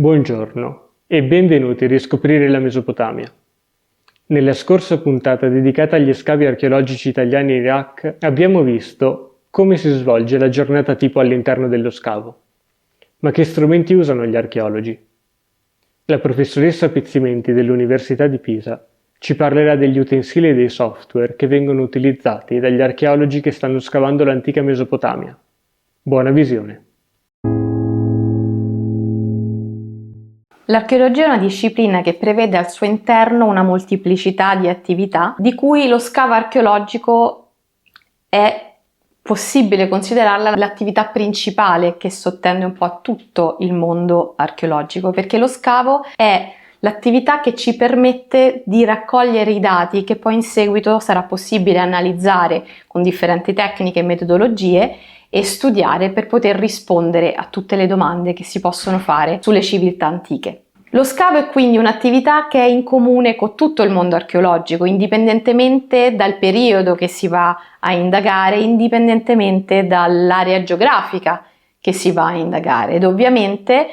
Buongiorno e benvenuti a riscoprire la Mesopotamia. Nella scorsa puntata dedicata agli scavi archeologici italiani in Iraq abbiamo visto come si svolge la giornata tipo all'interno dello scavo. Ma che strumenti usano gli archeologi? La professoressa Pizzimenti dell'Università di Pisa ci parlerà degli utensili e dei software che vengono utilizzati dagli archeologi che stanno scavando l'antica Mesopotamia. Buona visione! L'archeologia è una disciplina che prevede al suo interno una molteplicità di attività, di cui lo scavo archeologico è possibile considerarla l'attività principale che sottende un po' a tutto il mondo archeologico, perché lo scavo è l'attività che ci permette di raccogliere i dati che poi in seguito sarà possibile analizzare con differenti tecniche e metodologie e studiare per poter rispondere a tutte le domande che si possono fare sulle civiltà antiche. Lo scavo è quindi un'attività che è in comune con tutto il mondo archeologico, indipendentemente dal periodo che si va a indagare, indipendentemente dall'area geografica che si va a indagare ed ovviamente,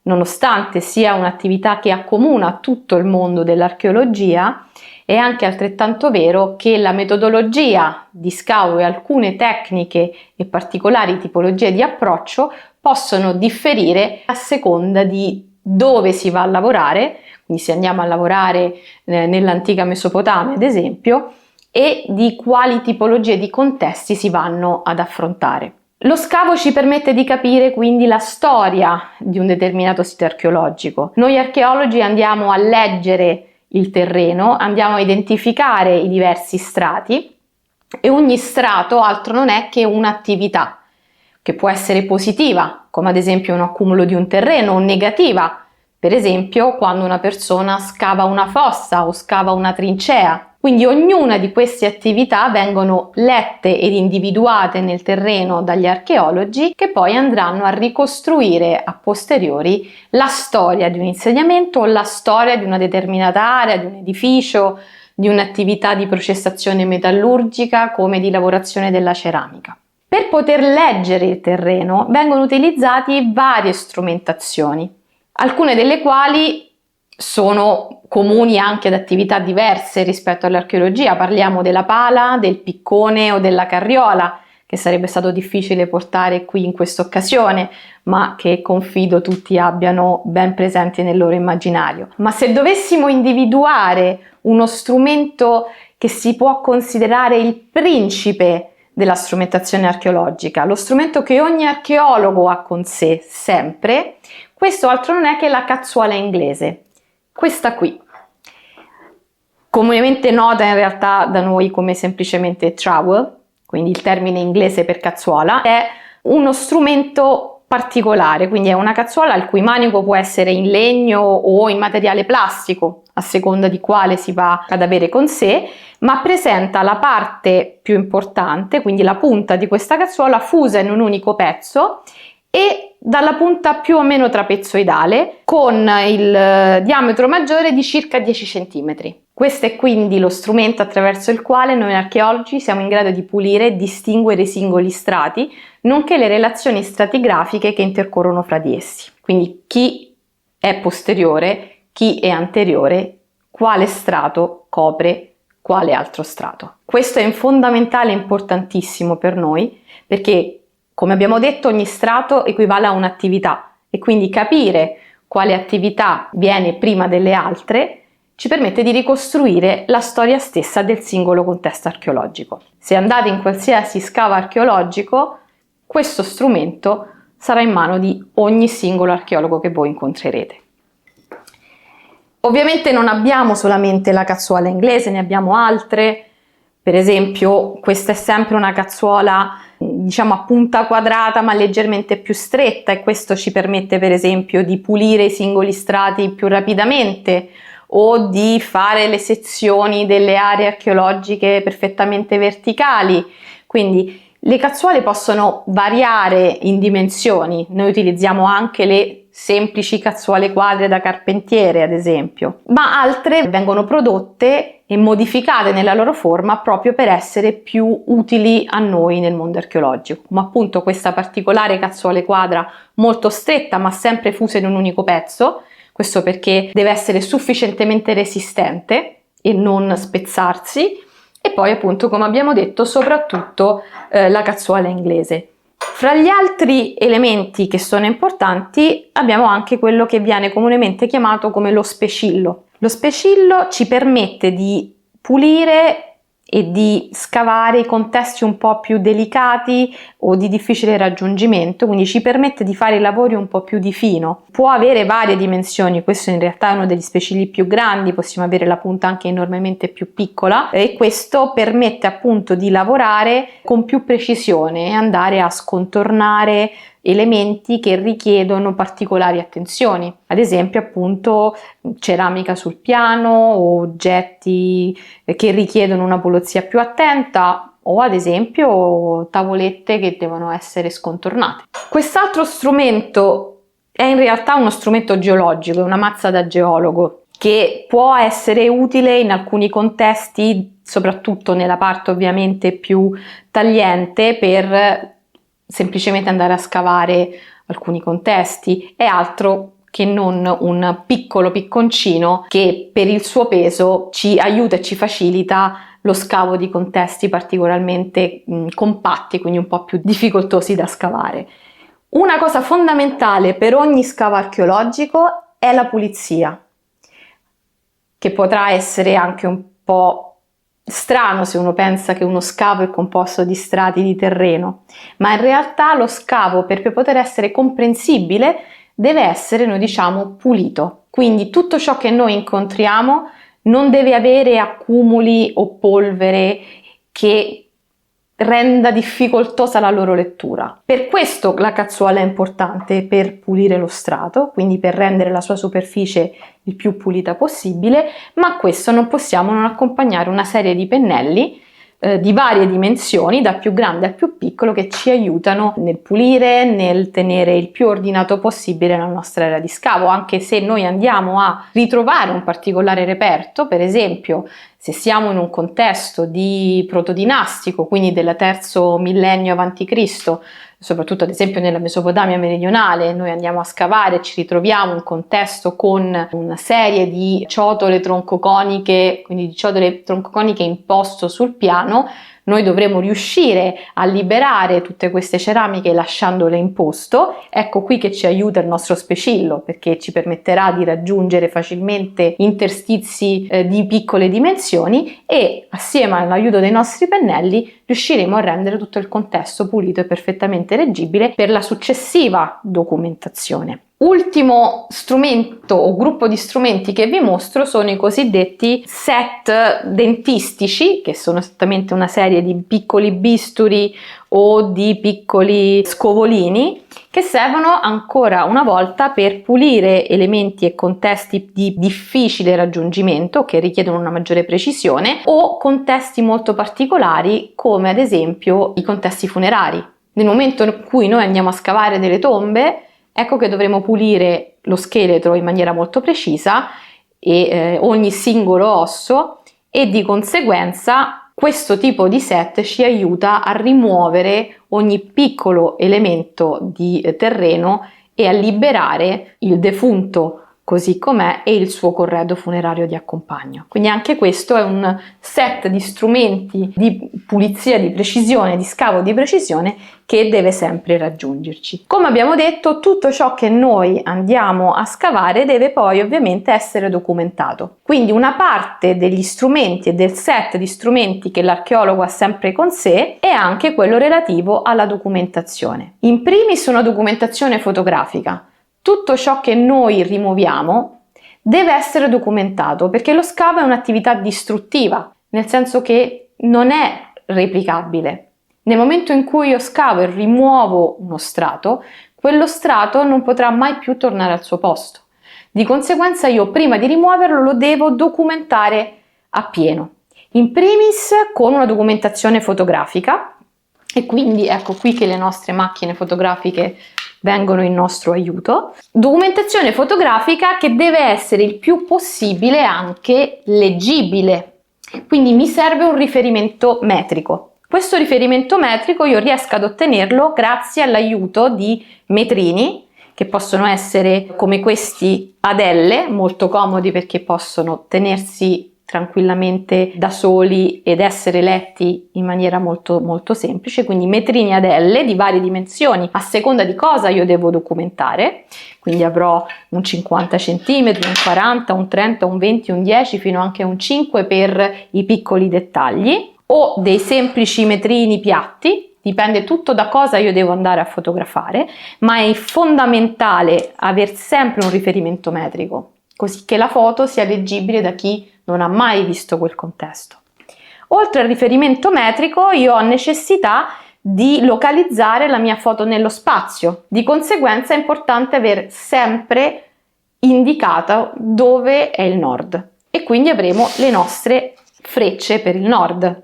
nonostante sia un'attività che accomuna tutto il mondo dell'archeologia, è anche altrettanto vero che la metodologia di scavo e alcune tecniche e particolari tipologie di approccio possono differire a seconda di dove si va a lavorare, quindi se andiamo a lavorare nell'antica Mesopotamia ad esempio, e di quali tipologie di contesti si vanno ad affrontare. Lo scavo ci permette di capire quindi la storia di un determinato sito archeologico. Noi archeologi andiamo a leggere il terreno, andiamo a identificare i diversi strati e ogni strato altro non è che un'attività che può essere positiva, come ad esempio un accumulo di un terreno, o negativa, per esempio quando una persona scava una fossa o scava una trincea. Quindi ognuna di queste attività vengono lette ed individuate nel terreno dagli archeologi che poi andranno a ricostruire a posteriori la storia di un insediamento o la storia di una determinata area, di un edificio, di un'attività di processazione metallurgica come di lavorazione della ceramica. Per poter leggere il terreno vengono utilizzati varie strumentazioni, alcune delle quali sono comuni anche ad attività diverse rispetto all'archeologia. Parliamo della pala, del piccone o della carriola, che sarebbe stato difficile portare qui in questa occasione, ma che confido tutti abbiano ben presenti nel loro immaginario. Ma se dovessimo individuare uno strumento che si può considerare il principe della strumentazione archeologica, lo strumento che ogni archeologo ha con sé sempre, questo altro non è che la cazzuola inglese. Questa qui, comunemente nota in realtà da noi come semplicemente trowel, quindi il termine inglese per cazzuola, è uno strumento particolare, quindi è una cazzuola il cui manico può essere in legno o in materiale plastico, a seconda di quale si va ad avere con sé, ma presenta la parte più importante, quindi la punta di questa cazzuola fusa in un unico pezzo e dalla punta più o meno trapezoidale con il diametro maggiore di circa 10 cm. Questo è quindi lo strumento attraverso il quale noi archeologi siamo in grado di pulire e distinguere i singoli strati, nonché le relazioni stratigrafiche che intercorrono fra di essi. Quindi chi è posteriore, chi è anteriore, quale strato copre quale altro strato. Questo è fondamentale e importantissimo per noi perché, come abbiamo detto, ogni strato equivale a un'attività e quindi capire quale attività viene prima delle altre ci permette di ricostruire la storia stessa del singolo contesto archeologico. Se andate in qualsiasi scavo archeologico, questo strumento sarà in mano di ogni singolo archeologo che voi incontrerete. Ovviamente non abbiamo solamente la cazzuola inglese, ne abbiamo altre. Per esempio, questa è sempre una cazzuola diciamo a punta quadrata ma leggermente più stretta e questo ci permette per esempio di pulire i singoli strati più rapidamente o di fare le sezioni delle aree archeologiche perfettamente verticali. Quindi le cazzuole possono variare in dimensioni, noi utilizziamo anche le semplici cazzuole quadre da carpentiere, ad esempio, ma altre vengono prodotte e modificate nella loro forma proprio per essere più utili a noi nel mondo archeologico, come appunto questa particolare cazzuole quadra molto stretta ma sempre fusa in un unico pezzo. Questo perché deve essere sufficientemente resistente e non spezzarsi, e poi appunto, come abbiamo detto, soprattutto la cazzuola inglese. Fra gli altri elementi che sono importanti abbiamo anche quello che viene comunemente chiamato come lo specillo. Lo specillo ci permette di pulire e di scavare i contesti un po' più delicati o di difficile raggiungimento, quindi ci permette di fare i lavori un po' più di fino. Può avere varie dimensioni, questo in realtà è uno degli specilli più grandi, possiamo avere la punta anche enormemente più piccola, e questo permette appunto di lavorare con più precisione e andare a scontornare elementi che richiedono particolari attenzioni, ad esempio appunto ceramica sul piano o oggetti che richiedono una pulizia più attenta, o ad esempio tavolette che devono essere scontornate. Quest'altro strumento è in realtà uno strumento geologico, è una mazza da geologo che può essere utile in alcuni contesti, soprattutto nella parte ovviamente più tagliente, per semplicemente andare a scavare alcuni contesti. È altro che non un piccolo picconcino che per il suo peso ci aiuta e ci facilita lo scavo di contesti particolarmente compatti, quindi un po' più difficoltosi da scavare. Una cosa fondamentale per ogni scavo archeologico è la pulizia, che potrà essere anche un po' strano se uno pensa che uno scavo è composto di strati di terreno, ma in realtà lo scavo, per poter essere comprensibile, deve essere, noi diciamo, pulito. Quindi tutto ciò che noi incontriamo non deve avere accumuli o polvere che renda difficoltosa la loro lettura. Per questo la cazzuola è importante, per pulire lo strato, quindi per rendere la sua superficie il più pulita possibile, ma a questo non possiamo non accompagnare una serie di pennelli di varie dimensioni, da più grande al più piccolo, che ci aiutano nel pulire, nel tenere il più ordinato possibile la nostra area di scavo, anche se noi andiamo a ritrovare un particolare reperto, per esempio se siamo in un contesto di protodinastico, quindi del terzo millennio a.C., soprattutto ad esempio nella Mesopotamia meridionale, noi andiamo a scavare e ci ritroviamo un contesto con una serie di ciotole troncoconiche, quindi di ciotole troncoconiche imposto sul piano, noi dovremo riuscire a liberare tutte queste ceramiche lasciandole in posto. Ecco qui che ci aiuta il nostro specillo, perché ci permetterà di raggiungere facilmente interstizi di piccole dimensioni, e assieme all'aiuto dei nostri pennelli riusciremo a rendere tutto il contesto pulito e perfettamente leggibile per la successiva documentazione. Ultimo strumento o gruppo di strumenti che vi mostro sono i cosiddetti set dentistici, che sono esattamente una serie di piccoli bisturi o di piccoli scovolini che servono ancora una volta per pulire elementi e contesti di difficile raggiungimento che richiedono una maggiore precisione, o contesti molto particolari come ad esempio i contesti funerari. Nel momento in cui noi andiamo a scavare delle tombe, ecco che dovremo pulire lo scheletro in maniera molto precisa e ogni singolo osso, e di conseguenza questo tipo di set ci aiuta a rimuovere ogni piccolo elemento di terreno e a liberare il defunto così com'è e il suo corredo funerario di accompagno. Quindi anche questo è un set di strumenti di pulizia di precisione, di scavo di precisione, che deve sempre raggiungerci. Come abbiamo detto, tutto ciò che noi andiamo a scavare deve poi ovviamente essere documentato. Quindi una parte degli strumenti e del set di strumenti che l'archeologo ha sempre con sé è anche quello relativo alla documentazione. In primis una documentazione fotografica. Tutto ciò che noi rimuoviamo deve essere documentato, perché lo scavo è un'attività distruttiva, nel senso che non è replicabile. Nel momento in cui io scavo e rimuovo uno strato, quello strato non potrà mai più tornare al suo posto. Di conseguenza io, prima di rimuoverlo, lo devo documentare appieno. In primis con una documentazione fotografica, e quindi ecco qui che le nostre macchine fotografiche vengono in nostro aiuto. Documentazione fotografica che deve essere il più possibile anche leggibile, quindi mi serve un riferimento metrico. Questo riferimento metrico io riesco ad ottenerlo grazie all'aiuto di metrini, che possono essere come questi ad L, molto comodi perché possono tenersi tranquillamente da soli ed essere letti in maniera molto molto semplice, quindi metrini ad L di varie dimensioni a seconda di cosa io devo documentare, quindi avrò un 50 cm, un 40, un 30, un 20, un 10 fino anche a un 5 per i piccoli dettagli, o dei semplici metrini piatti. Dipende tutto da cosa io devo andare a fotografare, ma è fondamentale aver sempre un riferimento metrico, così che la foto sia leggibile da chi non ha mai visto quel contesto. Oltre al riferimento metrico, io ho necessità di localizzare la mia foto nello spazio. Di conseguenza è importante aver sempre indicato dove è il nord e quindi avremo le nostre frecce per il nord,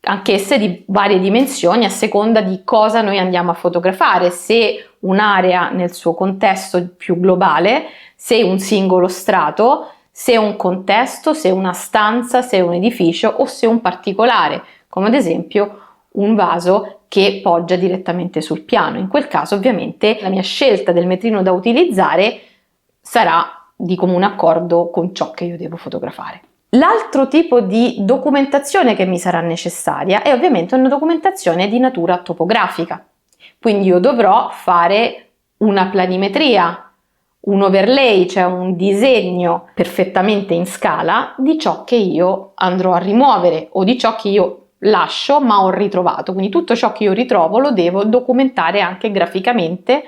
anch'esse di varie dimensioni a seconda di cosa noi andiamo a fotografare, se un'area nel suo contesto più globale, se un singolo strato, se un contesto, se una stanza, se un edificio o se un particolare, come ad esempio un vaso che poggia direttamente sul piano. In quel caso ovviamente la mia scelta del metrino da utilizzare sarà di comune accordo con ciò che io devo fotografare. L'altro tipo di documentazione che mi sarà necessaria è ovviamente una documentazione di natura topografica. Quindi io dovrò fare una planimetria, un overlay, cioè un disegno perfettamente in scala di ciò che io andrò a rimuovere o di ciò che io lascio ma ho ritrovato. Quindi tutto ciò che io ritrovo lo devo documentare anche graficamente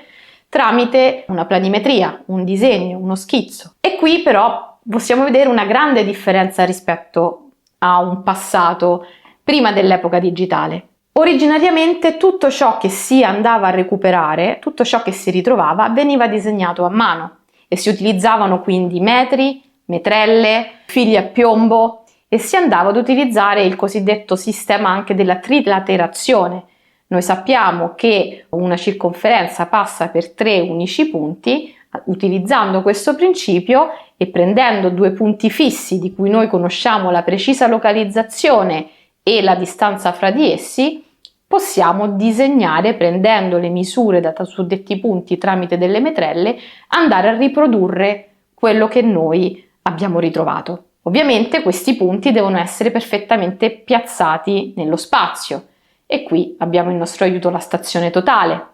tramite una planimetria, un disegno, uno schizzo. E qui però possiamo vedere una grande differenza rispetto a un passato prima dell'epoca digitale. Originariamente tutto ciò che si andava a recuperare, tutto ciò che si ritrovava, veniva disegnato a mano e si utilizzavano quindi metri, metrelle, fili a piombo e si andava ad utilizzare il cosiddetto sistema anche della trilaterazione. Noi sappiamo che una circonferenza passa per 3 unici punti. Utilizzando questo principio e prendendo 2 punti fissi di cui noi conosciamo la precisa localizzazione e la distanza fra di essi, possiamo disegnare, prendendo le misure da suddetti punti tramite delle metrelle, andare a riprodurre quello che noi abbiamo ritrovato. Ovviamente questi punti devono essere perfettamente piazzati nello spazio e qui abbiamo in nostro aiuto la stazione totale.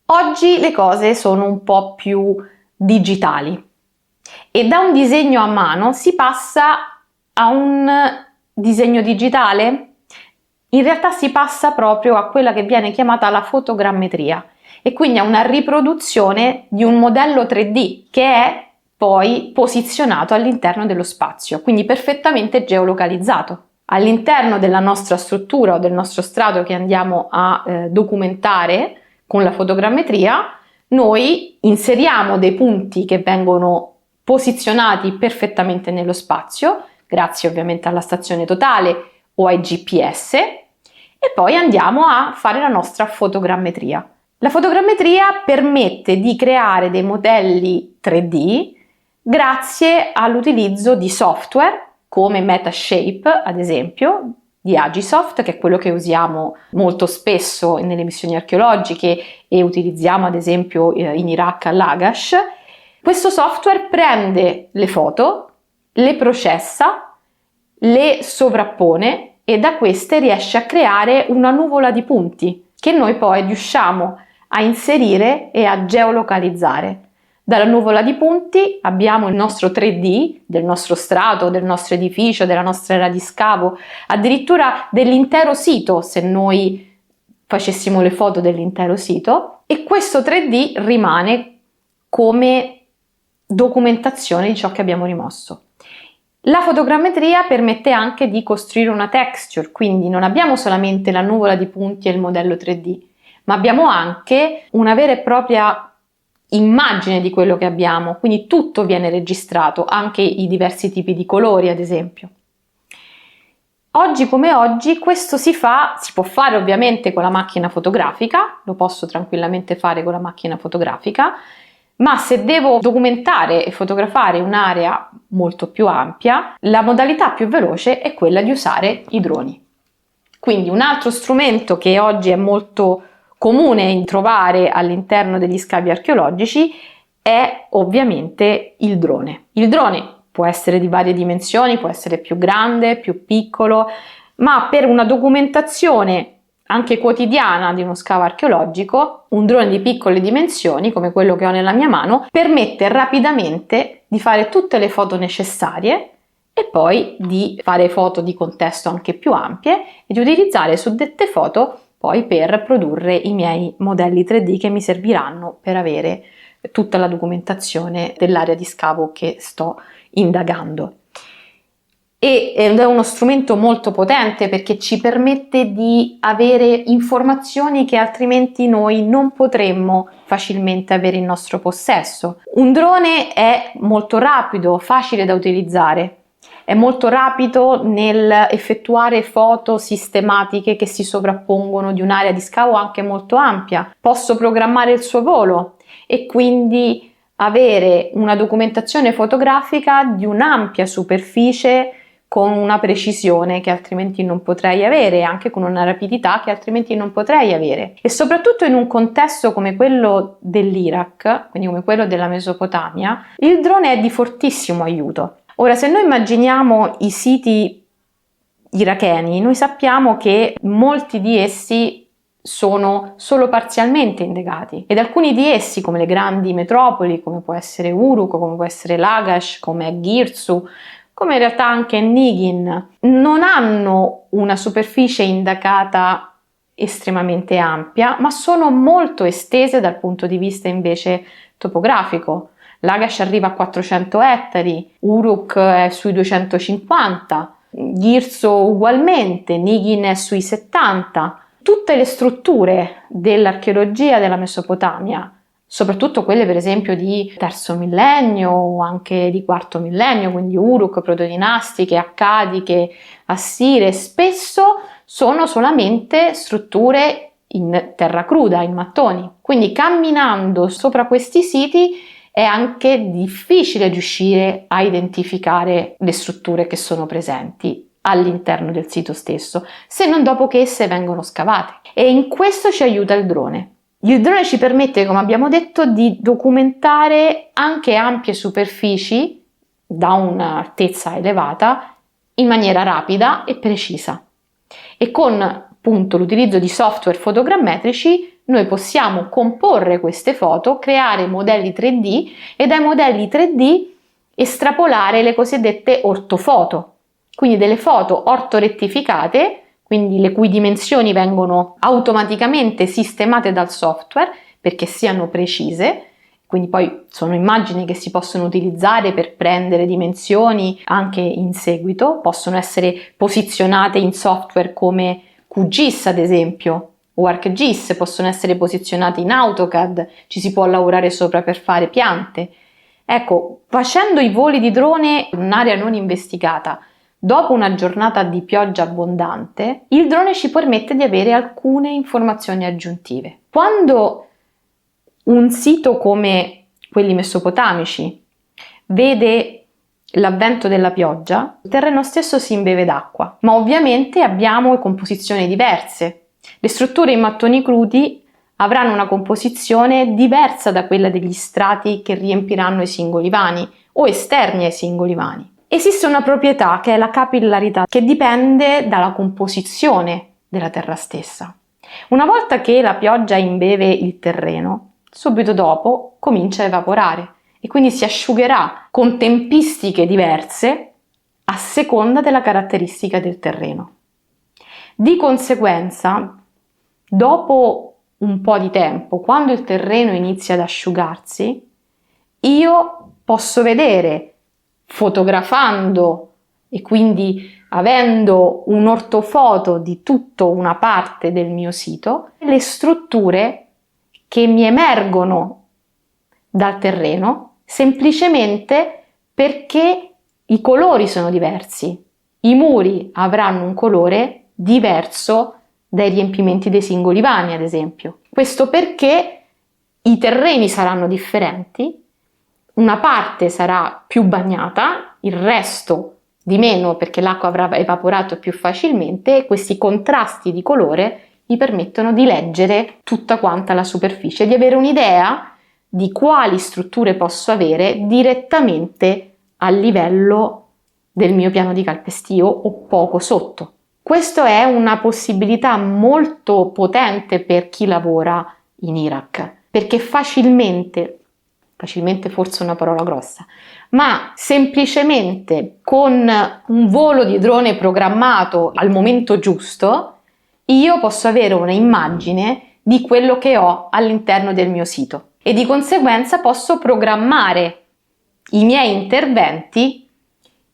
Oggi le cose sono un po' più digitali e da un disegno a mano si passa a un disegno digitale. In realtà si passa proprio a quella che viene chiamata la fotogrammetria e quindi a una riproduzione di un modello 3D che è poi posizionato all'interno dello spazio, quindi perfettamente geolocalizzato. All'interno della nostra struttura o del nostro strato che andiamo a documentare con la fotogrammetria, noi inseriamo dei punti che vengono posizionati perfettamente nello spazio, grazie ovviamente alla stazione totale o ai GPS, e poi andiamo a fare la nostra fotogrammetria. La fotogrammetria permette di creare dei modelli 3D grazie all'utilizzo di software come Metashape, ad esempio, di Agisoft, che è quello che usiamo molto spesso nelle missioni archeologiche e utilizziamo ad esempio in Iraq all'Agash. Questo software prende le foto, le processa, le sovrappone e da queste riesce a creare una nuvola di punti che noi poi riusciamo a inserire e a geolocalizzare. Dalla nuvola di punti abbiamo il nostro 3D del nostro strato, del nostro edificio, della nostra area di scavo, addirittura dell'intero sito se noi facessimo le foto dell'intero sito, e questo 3D rimane come documentazione di ciò che abbiamo rimosso. La fotogrammetria permette anche di costruire una texture, quindi non abbiamo solamente la nuvola di punti e il modello 3D, ma abbiamo anche una vera e propria immagine di quello che abbiamo, quindi tutto viene registrato, anche i diversi tipi di colori ad esempio. Oggi come oggi questo si può fare ovviamente con la macchina fotografica, lo posso tranquillamente fare con la macchina fotografica, ma se devo documentare e fotografare un'area molto più ampia, la modalità più veloce è quella di usare i droni. Quindi un altro strumento che oggi è molto comune trovare all'interno degli scavi archeologici è ovviamente il drone. Il drone può essere di varie dimensioni, può essere più grande, più piccolo, ma per una documentazione anche quotidiana di uno scavo archeologico, un drone di piccole dimensioni, come quello che ho nella mia mano, permette rapidamente di fare tutte le foto necessarie e poi di fare foto di contesto anche più ampie e di utilizzare suddette foto poi per produrre i miei modelli 3D che mi serviranno per avere tutta la documentazione dell'area di scavo che sto indagando. Ed è uno strumento molto potente perché ci permette di avere informazioni che altrimenti noi non potremmo facilmente avere in nostro possesso. Un drone è molto rapido, facile da utilizzare, è molto rapido nel effettuare foto sistematiche che si sovrappongono di un'area di scavo anche molto ampia. Posso programmare il suo volo e quindi avere una documentazione fotografica di un'ampia superficie con una precisione che altrimenti non potrei avere, anche con una rapidità che altrimenti non potrei avere. E soprattutto in un contesto come quello dell'Iraq, quindi come quello della Mesopotamia, il drone è di fortissimo aiuto. Ora, se noi immaginiamo i siti iracheni, noi sappiamo che molti di essi sono solo parzialmente indagati ed alcuni di essi, come le grandi metropoli, come può essere Uruk, come può essere Lagash, come Girsu, come in realtà anche Nigin, non hanno una superficie indagata estremamente ampia, ma sono molto estese dal punto di vista invece topografico. Lagash arriva a 400 ettari, Uruk è sui 250, Girsu ugualmente, Nigin è sui 70. Tutte le strutture dell'archeologia della Mesopotamia, soprattutto quelle per esempio di terzo millennio o anche di quarto millennio, quindi Uruk, protodinastiche, accadiche, assire, spesso sono solamente strutture in terra cruda, in mattoni. Quindi camminando sopra questi siti è anche difficile riuscire a identificare le strutture che sono presenti all'interno del sito stesso, se non dopo che esse vengono scavate. E in questo ci aiuta il drone. Il drone ci permette, come abbiamo detto, di documentare anche ampie superfici da un'altezza elevata in maniera rapida e precisa. E con appunto l'utilizzo di software fotogrammetrici noi possiamo comporre queste foto, creare modelli 3D e dai modelli 3D estrapolare le cosiddette ortofoto, quindi delle foto ortorettificate, quindi le cui dimensioni vengono automaticamente sistemate dal software perché siano precise, quindi poi sono immagini che si possono utilizzare per prendere dimensioni anche in seguito, possono essere posizionate in software come QGIS ad esempio, o ArcGIS, possono essere posizionate in AutoCAD, ci si può lavorare sopra per fare piante. Ecco, facendo i voli di drone in un'area non investigata, dopo una giornata di pioggia abbondante, il drone ci permette di avere alcune informazioni aggiuntive. Quando un sito come quelli mesopotamici vede l'avvento della pioggia, il terreno stesso si imbeve d'acqua, ma ovviamente abbiamo composizioni diverse. Le strutture in mattoni crudi avranno una composizione diversa da quella degli strati che riempiranno i singoli vani o esterni ai singoli vani. Esiste una proprietà che è la capillarità, che dipende dalla composizione della terra stessa. Una volta che la pioggia imbeve il terreno, subito dopo comincia a evaporare e quindi si asciugherà con tempistiche diverse a seconda della caratteristica del terreno. Di conseguenza, dopo un po' di tempo, quando il terreno inizia ad asciugarsi, io posso vedere, fotografando e quindi avendo un'ortofoto di tutta una parte del mio sito, le strutture che mi emergono dal terreno semplicemente perché i colori sono diversi, I muri avranno un colore diverso dai riempimenti dei singoli vani, ad esempio. Questo perché i terreni saranno differenti, una parte sarà più bagnata, il resto di meno perché l'acqua avrà evaporato più facilmente, e questi contrasti di colore mi permettono di leggere tutta quanta la superficie, di avere un'idea di quali strutture posso avere direttamente a livello del mio piano di calpestio o poco sotto. Questa è una possibilità molto potente per chi lavora in Iraq, perché facilmente forse è una parola grossa, ma semplicemente con un volo di drone programmato al momento giusto, io posso avere una immagine di quello che ho all'interno del mio sito e di conseguenza posso programmare i miei interventi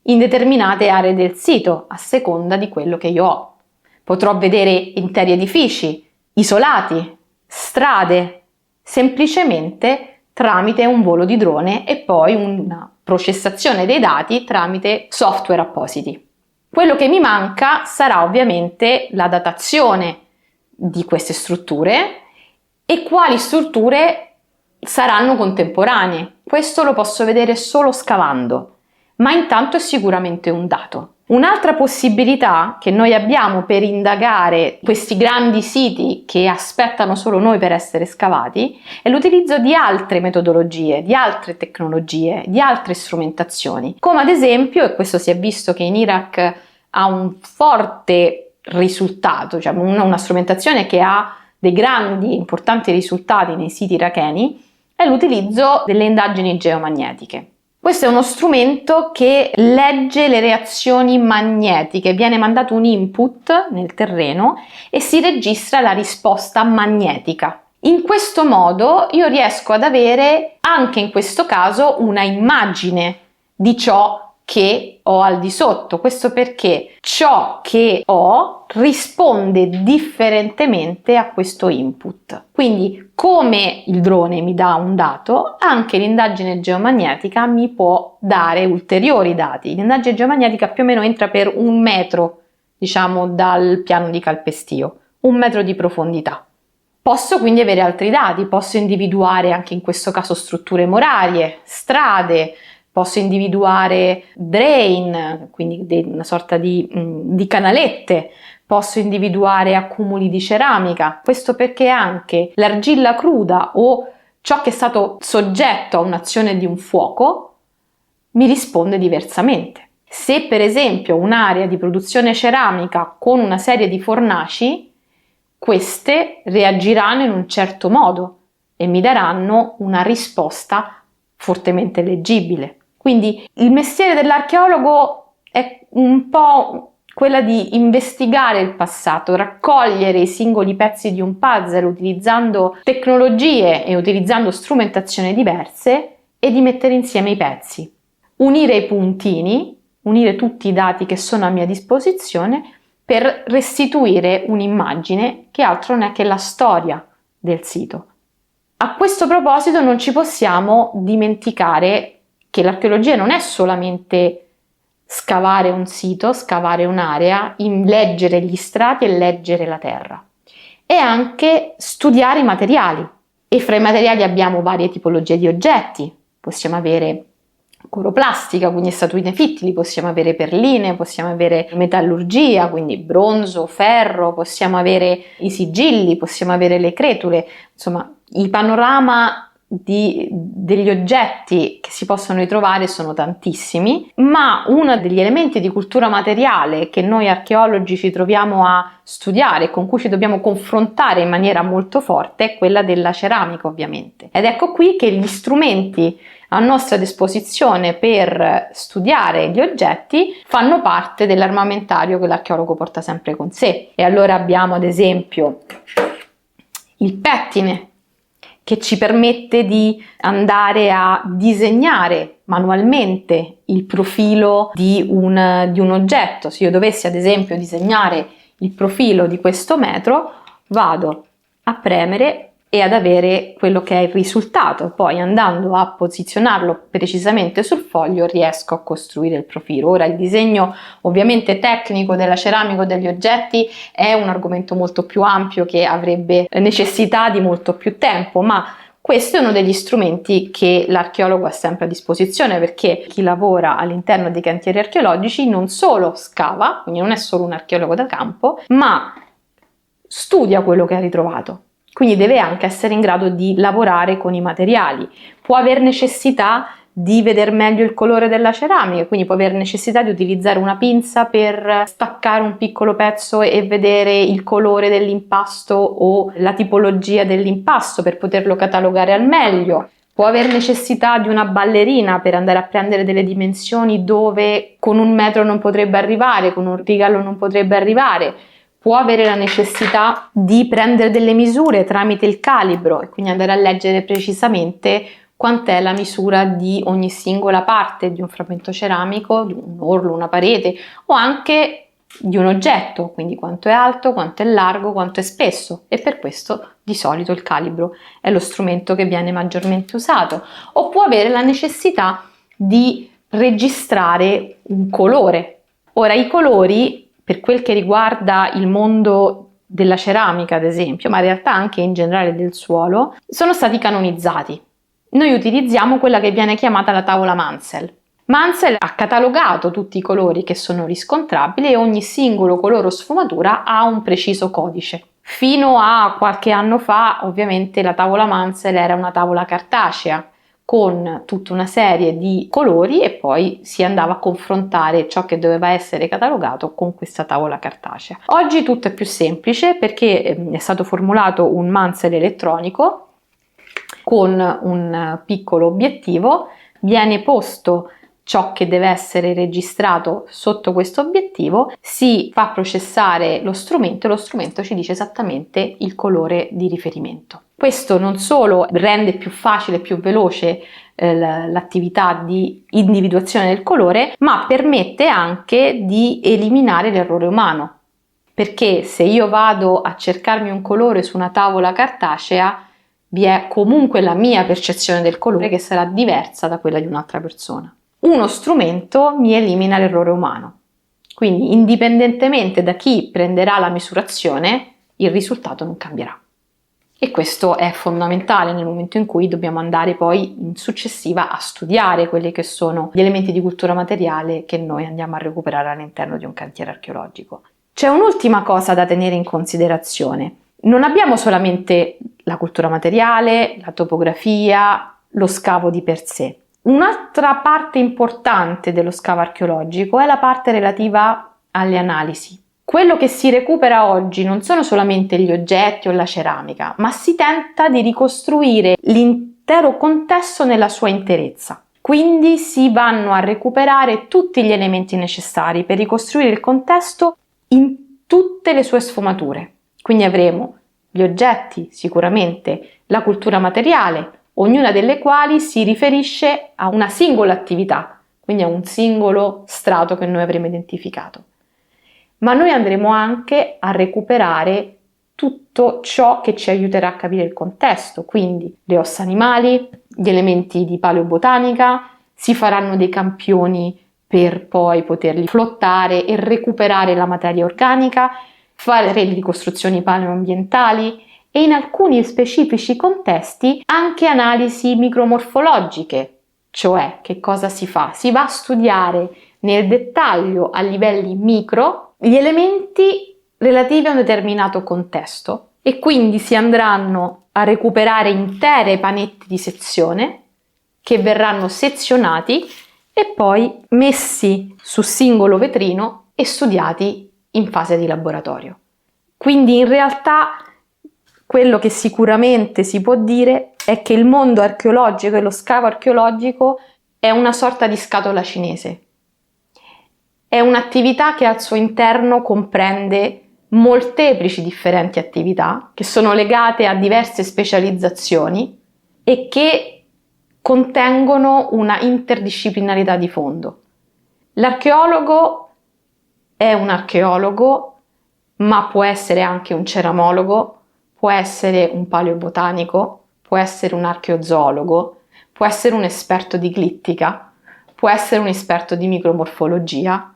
in determinate aree del sito a seconda di quello che io ho. Potrò vedere interi edifici, isolati, strade, semplicemente tramite un volo di drone e poi una processazione dei dati tramite software appositi. Quello che mi manca sarà ovviamente la datazione di queste strutture e quali strutture saranno contemporanee. Questo lo posso vedere solo scavando, ma intanto è sicuramente un dato. Un'altra possibilità che noi abbiamo per indagare questi grandi siti che aspettano solo noi per essere scavati è l'utilizzo di altre metodologie, di altre tecnologie, di altre strumentazioni, come ad esempio, e questo si è visto che in Iraq ha un forte risultato, cioè una strumentazione che ha dei grandi, importanti risultati nei siti iracheni, è l'utilizzo delle indagini geomagnetiche. Questo è uno strumento che legge le reazioni magnetiche, viene mandato un input nel terreno e si registra la risposta magnetica. In questo modo io riesco ad avere anche in questo caso una immagine di ciò che ho al di sotto. Questo perché ciò che ho risponde differentemente a questo input. Quindi come il drone mi dà un dato, anche l'indagine geomagnetica mi può dare ulteriori dati. L'indagine geomagnetica più o meno entra per 1 metro, diciamo, dal piano di calpestio, 1 metro di profondità. Posso quindi avere altri dati, posso individuare anche in questo caso strutture murarie, strade, posso individuare drain, quindi una sorta di canalette, posso individuare accumuli di ceramica. Questo perché anche l'argilla cruda o ciò che è stato soggetto a un'azione di un fuoco mi risponde diversamente. Se per esempio un'area di produzione ceramica con una serie di fornaci, queste reagiranno in un certo modo e mi daranno una risposta fortemente leggibile. Quindi il mestiere dell'archeologo è un po' quella di investigare il passato, raccogliere i singoli pezzi di un puzzle utilizzando tecnologie e utilizzando strumentazioni diverse e di mettere insieme i pezzi, unire i puntini, unire tutti i dati che sono a mia disposizione per restituire un'immagine che altro non è che la storia del sito. A questo proposito non ci possiamo dimenticare che l'archeologia non è solamente scavare un sito, scavare un'area, leggere gli strati e leggere la terra. È anche studiare i materiali e fra i materiali abbiamo varie tipologie di oggetti. Possiamo avere coroplastica, quindi statuine fittili, possiamo avere perline, possiamo avere metallurgia, quindi bronzo, ferro, possiamo avere i sigilli, possiamo avere le cretule, insomma il panorama degli oggetti che si possono ritrovare sono tantissimi, ma uno degli elementi di cultura materiale che noi archeologi ci troviamo a studiare e con cui ci dobbiamo confrontare in maniera molto forte è quella della ceramica, ovviamente. Ed ecco qui che gli strumenti a nostra disposizione per studiare gli oggetti fanno parte dell'armamentario che l'archeologo porta sempre con sé. E allora abbiamo ad esempio il pettine, che ci permette di andare a disegnare manualmente il profilo di un oggetto. Se io dovessi ad esempio disegnare il profilo di questo metro, vado a premere e ad avere quello che è il risultato. Poi andando a posizionarlo precisamente sul foglio riesco a costruire il profilo. Ora il disegno ovviamente tecnico della ceramica o degli oggetti è un argomento molto più ampio che avrebbe necessità di molto più tempo, ma questo è uno degli strumenti che l'archeologo ha sempre a disposizione, perché chi lavora all'interno dei cantieri archeologici non solo scava, quindi non è solo un archeologo da campo, ma studia quello che ha ritrovato. Quindi deve anche essere in grado di lavorare con i materiali. Può aver necessità di vedere meglio il colore della ceramica, quindi può aver necessità di utilizzare una pinza per staccare un piccolo pezzo e vedere il colore dell'impasto o la tipologia dell'impasto per poterlo catalogare al meglio. Può aver necessità di una ballerina per andare a prendere delle dimensioni dove con 1 metro non potrebbe arrivare, con un righello non potrebbe arrivare. Può avere la necessità di prendere delle misure tramite il calibro e quindi andare a leggere precisamente quant'è la misura di ogni singola parte di un frammento ceramico, di un orlo, una parete o anche di un oggetto, quindi quanto è alto, quanto è largo, quanto è spesso, e per questo di solito il calibro è lo strumento che viene maggiormente usato. O può avere la necessità di registrare un colore. Ora, i colori, per quel che riguarda il mondo della ceramica ad esempio, ma in realtà anche in generale del suolo, sono stati canonizzati. Noi utilizziamo quella che viene chiamata la tavola Mansell. Mansell ha catalogato tutti i colori che sono riscontrabili e ogni singolo colore o sfumatura ha un preciso codice. Fino a qualche anno fa, ovviamente, la tavola Mansell era una tavola cartacea con tutta una serie di colori e poi si andava a confrontare ciò che doveva essere catalogato con questa tavola cartacea. Oggi tutto è più semplice perché è stato formulato un Mansell elettronico con un piccolo obiettivo, viene posto ciò che deve essere registrato sotto questo obiettivo, si fa processare lo strumento e lo strumento ci dice esattamente il colore di riferimento. Questo non solo rende più facile e più veloce l'attività di individuazione del colore, ma permette anche di eliminare l'errore umano, perché se io vado a cercarmi un colore su una tavola cartacea, vi è comunque la mia percezione del colore che sarà diversa da quella di un'altra persona. Uno strumento mi elimina l'errore umano, quindi indipendentemente da chi prenderà la misurazione, il risultato non cambierà. E questo è fondamentale nel momento in cui dobbiamo andare poi in successiva a studiare quelli che sono gli elementi di cultura materiale che noi andiamo a recuperare all'interno di un cantiere archeologico. C'è un'ultima cosa da tenere in considerazione. Non abbiamo solamente la cultura materiale, la topografia, lo scavo di per sé. Un'altra parte importante dello scavo archeologico è la parte relativa alle analisi. Quello che si recupera oggi non sono solamente gli oggetti o la ceramica, ma si tenta di ricostruire l'intero contesto nella sua interezza. Quindi si vanno a recuperare tutti gli elementi necessari per ricostruire il contesto in tutte le sue sfumature. Quindi avremo gli oggetti, sicuramente la cultura materiale, ognuna delle quali si riferisce a una singola attività, quindi a un singolo strato che noi avremo identificato. Ma noi andremo anche a recuperare tutto ciò che ci aiuterà a capire il contesto, quindi le ossa animali, gli elementi di paleobotanica, si faranno dei campioni per poi poterli flottare e recuperare la materia organica, fare le ricostruzioni paleoambientali e in alcuni specifici contesti anche analisi micromorfologiche, cioè che cosa si fa? Si va a studiare nel dettaglio a livelli micro gli elementi relativi a un determinato contesto e quindi si andranno a recuperare intere panetti di sezione che verranno sezionati e poi messi su singolo vetrino e studiati in fase di laboratorio. Quindi in realtà quello che sicuramente si può dire è che il mondo archeologico e lo scavo archeologico è una sorta di scatola cinese. È un'attività che al suo interno comprende molteplici differenti attività che sono legate a diverse specializzazioni e che contengono una interdisciplinarità di fondo. L'archeologo è un archeologo, ma può essere anche un ceramologo, può essere un paleobotanico, può essere un archeozoologo, può essere un esperto di glittica, può essere un esperto di micromorfologia,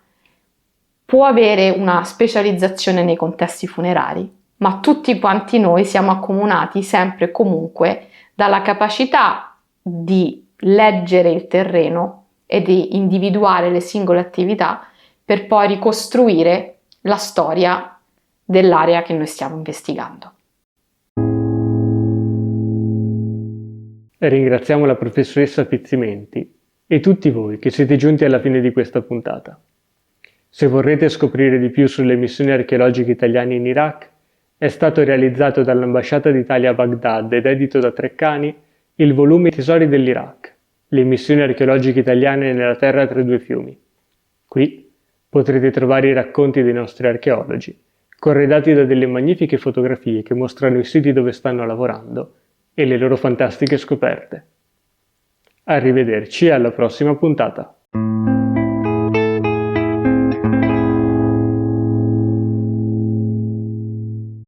può avere una specializzazione nei contesti funerari, ma tutti quanti noi siamo accomunati sempre e comunque dalla capacità di leggere il terreno e di individuare le singole attività per poi ricostruire la storia dell'area che noi stiamo investigando. Ringraziamo la professoressa Pizzimenti e tutti voi che siete giunti alla fine di questa puntata. Se vorrete scoprire di più sulle missioni archeologiche italiane in Iraq, è stato realizzato dall'Ambasciata d'Italia a Baghdad ed edito da Treccani il volume Tesori dell'Iraq, le missioni archeologiche italiane nella terra tra i due fiumi. Qui potrete trovare i racconti dei nostri archeologi, corredati da delle magnifiche fotografie che mostrano i siti dove stanno lavorando e le loro fantastiche scoperte. Arrivederci e alla prossima puntata!